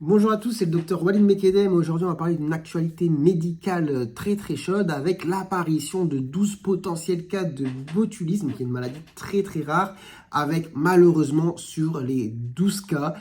Bonjour à tous, c'est le docteur Walid Mekedem. Aujourd'hui, on va parler d'une actualité médicale très chaude avec l'apparition de 12 potentiels cas de botulisme, qui est une maladie très rare, avec malheureusement sur les 12 cas,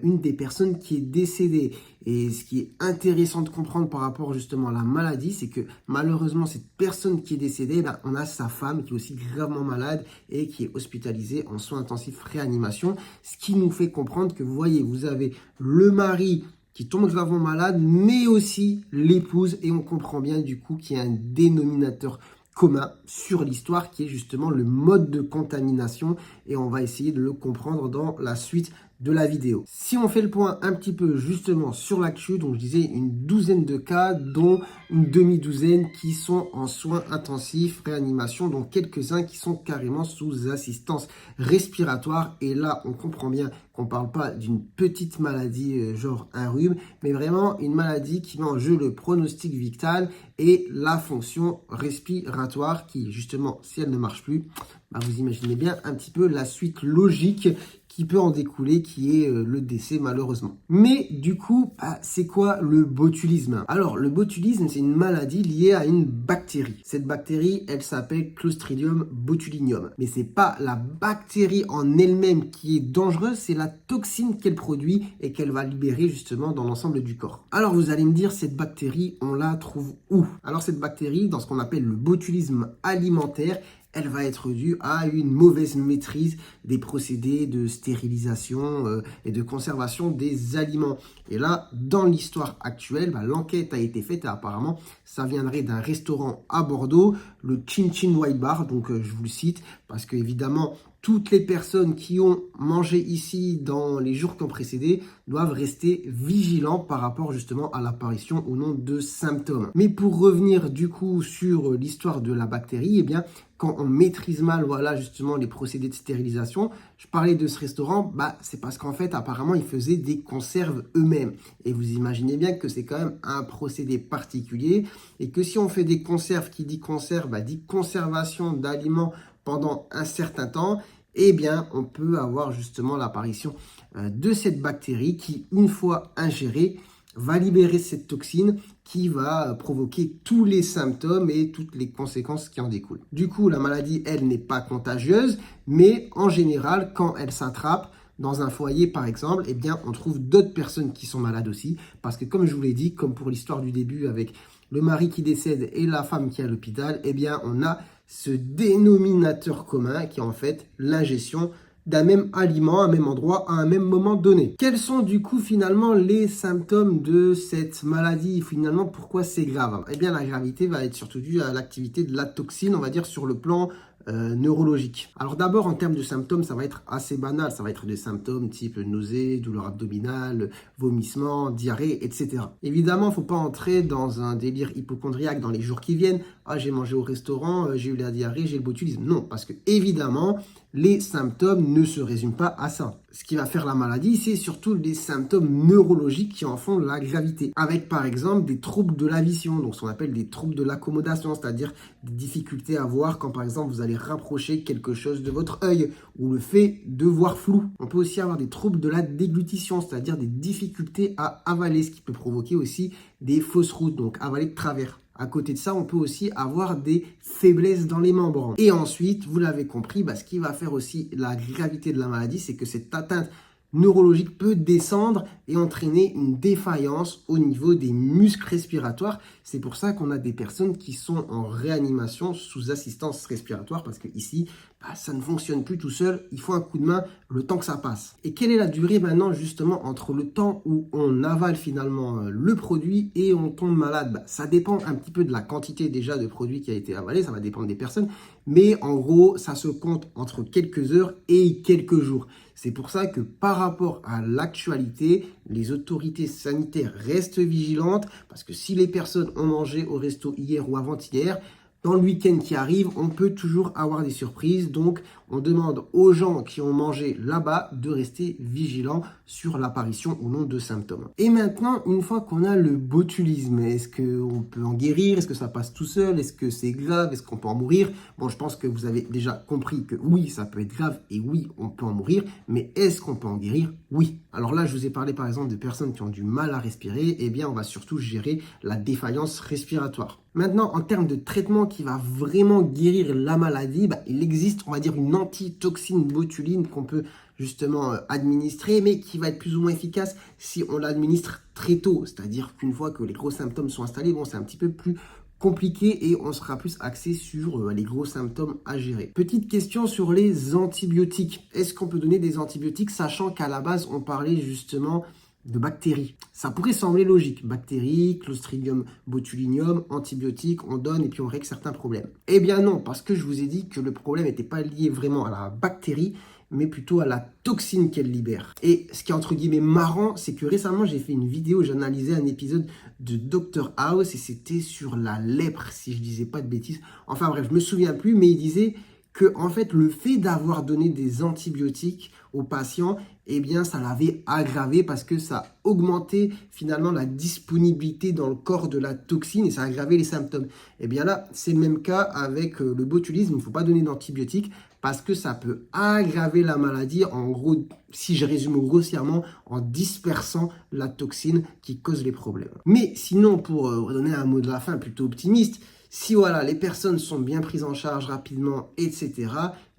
une des personnes qui est décédée. Et ce qui est intéressant de comprendre par rapport justement à la maladie, c'est que malheureusement, cette personne qui est décédée, on a sa femme qui est aussi gravement malade et qui est hospitalisée en soins intensifs réanimation, ce qui nous fait comprendre que vous voyez, vous avez le mari qui tombe gravement malade, mais aussi l'épouse, et on comprend bien du coup qu'il y a un dénominateur commun sur l'histoire qui est justement le mode de contamination, et on va essayer de le comprendre dans la suite de la vidéo. Si on fait le point un petit peu justement sur l'actu, donc je disais une douzaine de cas, dont une demi-douzaine qui sont en soins intensifs, réanimation, donc quelques-uns qui sont carrément sous assistance respiratoire. Et là, on comprend bien qu'on ne parle pas d'une petite maladie genre un rhume, mais vraiment une maladie qui met en jeu le pronostic vital et la fonction respiratoire qui, justement, si elle ne marche plus, vous imaginez bien un petit peu la suite logique qui peut en découler, qui est le décès malheureusement. Mais du coup, c'est quoi le botulisme? Alors, le botulisme, c'est une maladie liée à une bactérie. Cette bactérie, elle s'appelle Clostridium botulinum. Mais c'est pas la bactérie en elle-même qui est dangereuse, c'est la toxine qu'elle produit et qu'elle va libérer justement dans l'ensemble du corps. Alors, vous allez me dire, cette bactérie, on la trouve où? Alors, cette bactérie, dans ce qu'on appelle le botulisme alimentaire, elle va être due à une mauvaise maîtrise des procédés de stérilisation et de conservation des aliments. Et là, dans l'histoire actuelle, l'enquête a été faite et apparemment, ça viendrait d'un restaurant à Bordeaux, le Chin Chin White Bar. Donc, je vous le cite parce que évidemment, toutes les personnes qui ont mangé ici dans les jours qui ont précédé doivent rester vigilants par rapport justement à l'apparition ou non de symptômes. Mais pour revenir du coup sur l'histoire de la bactérie, eh bien, quand on maîtrise mal, voilà, justement, les procédés de stérilisation, je parlais de ce restaurant, c'est parce qu'en fait, apparemment, ils faisaient des conserves eux-mêmes. Et vous imaginez bien que c'est quand même un procédé particulier et que si on fait des conserves, qui dit conserve, dit conservation d'aliments pendant un certain temps, eh bien, on peut avoir justement l'apparition de cette bactérie qui, une fois ingérée, va libérer cette toxine qui va provoquer tous les symptômes et toutes les conséquences qui en découlent. Du coup, la maladie, elle, n'est pas contagieuse, mais en général, quand elle s'attrape, dans un foyer, par exemple, eh bien, on trouve d'autres personnes qui sont malades aussi. Parce que, comme je vous l'ai dit, comme pour l'histoire du début avec le mari qui décède et la femme qui est à l'hôpital, eh bien, on a ce dénominateur commun qui est en fait l'ingestion d'un même aliment, à un même endroit, à un même moment donné. Quels sont du coup finalement les symptômes de cette maladie? Finalement, pourquoi c'est grave? Eh bien, la gravité va être surtout due à l'activité de la toxine, on va dire sur le plan neurologique. Alors d'abord, en termes de symptômes, ça va être assez banal. Ça va être des symptômes type nausée, douleur abdominale, vomissement, diarrhée, etc. Évidemment, il ne faut pas entrer dans un délire hypocondriaque dans les jours qui viennent. Ah, j'ai mangé au restaurant, j'ai eu la diarrhée, j'ai le botulisme. Non, parce que évidemment, les symptômes ne se résument pas à ça. Ce qui va faire la maladie, c'est surtout les symptômes neurologiques qui en font la gravité. Avec par exemple des troubles de la vision, donc ce qu'on appelle des troubles de l'accommodation, c'est-à-dire des difficultés à voir quand par exemple vous allez rapprocher quelque chose de votre œil ou le fait de voir flou. On peut aussi avoir des troubles de la déglutition, c'est-à-dire des difficultés à avaler, ce qui peut provoquer aussi des fausses routes, donc avaler de travers. À côté de ça, on peut aussi avoir des faiblesses dans les membres. Et ensuite, vous l'avez compris, ce qui va faire aussi la gravité de la maladie, c'est que cette atteinte neurologique peut descendre et entraîner une défaillance au niveau des muscles respiratoires. C'est pour ça qu'on a des personnes qui sont en réanimation sous assistance respiratoire parce que ici, ça ne fonctionne plus tout seul. Il faut un coup de main le temps que ça passe. Et quelle est la durée maintenant justement entre le temps où on avale finalement le produit et on tombe malade? Ça dépend un petit peu de la quantité déjà de produit qui a été avalé. Ça va dépendre des personnes. Mais en gros, ça se compte entre quelques heures et quelques jours. C'est pour ça que par rapport à l'actualité, les autorités sanitaires restent vigilantes parce que si les personnes ont mangé au resto hier ou avant-hier, dans le week-end qui arrive, on peut toujours avoir des surprises. Donc, on demande aux gens qui ont mangé là-bas de rester vigilants sur l'apparition ou non de symptômes. Et maintenant, une fois qu'on a le botulisme, est-ce qu'on peut en guérir? Est-ce que ça passe tout seul? Est-ce que c'est grave? Est-ce qu'on peut en mourir? Bon, je pense que vous avez déjà compris que oui, ça peut être grave et oui, on peut en mourir. Mais est-ce qu'on peut en guérir? Oui. Alors là, je vous ai parlé par exemple de personnes qui ont du mal à respirer. Eh bien, on va surtout gérer la défaillance respiratoire. Maintenant, en termes de traitement qui va vraiment guérir la maladie, il existe, on va dire, une antitoxine botuline qu'on peut justement administrer, mais qui va être plus ou moins efficace si on l'administre très tôt. C'est-à-dire qu'une fois que les gros symptômes sont installés, bon, c'est un petit peu plus compliqué et on sera plus axé sur les gros symptômes à gérer. Petite question sur les antibiotiques. Est-ce qu'on peut donner des antibiotiques sachant qu'à la base, on parlait justement de bactéries? Ça pourrait sembler logique. Bactéries, Clostridium botulinum, antibiotiques, on donne et puis on règle certains problèmes. Eh bien non, parce que je vous ai dit que le problème n'était pas lié vraiment à la bactérie, mais plutôt à la toxine qu'elle libère. Et ce qui est entre guillemets marrant, c'est que récemment, j'ai fait une vidéo, j'analysais un épisode de Dr House et c'était sur la lèpre, si je disais pas de bêtises. Enfin bref, je me souviens plus, mais il disait que en fait, le fait d'avoir donné des antibiotiques aux patients, eh bien, ça l'avait aggravé parce que ça augmentait finalement la disponibilité dans le corps de la toxine et ça aggravait les symptômes. Eh bien là, c'est le même cas avec le botulisme. Il ne faut pas donner d'antibiotiques parce que ça peut aggraver la maladie, en gros, si je résume grossièrement, en dispersant la toxine qui cause les problèmes. Mais sinon, pour donner un mot de la fin plutôt optimiste, si voilà, les personnes sont bien prises en charge rapidement, etc.,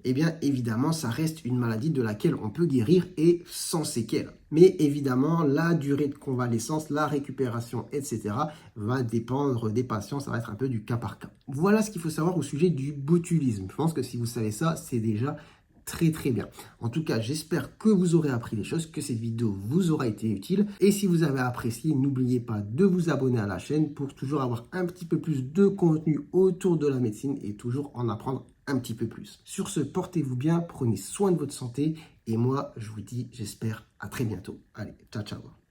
eh bien évidemment, ça reste une maladie de laquelle on peut guérir et sans séquelles. Mais évidemment, la durée de convalescence, la récupération, etc., va dépendre des patients. Ça va être un peu du cas par cas. Voilà ce qu'il faut savoir au sujet du botulisme. Je pense que si vous savez ça, c'est déjà très très bien. En tout cas, j'espère que vous aurez appris des choses, que cette vidéo vous aura été utile. Et si vous avez apprécié, n'oubliez pas de vous abonner à la chaîne pour toujours avoir un petit peu plus de contenu autour de la médecine et toujours en apprendre un petit peu plus. Sur ce, portez-vous bien, prenez soin de votre santé et moi, je vous dis, j'espère à très bientôt. Allez, ciao, ciao.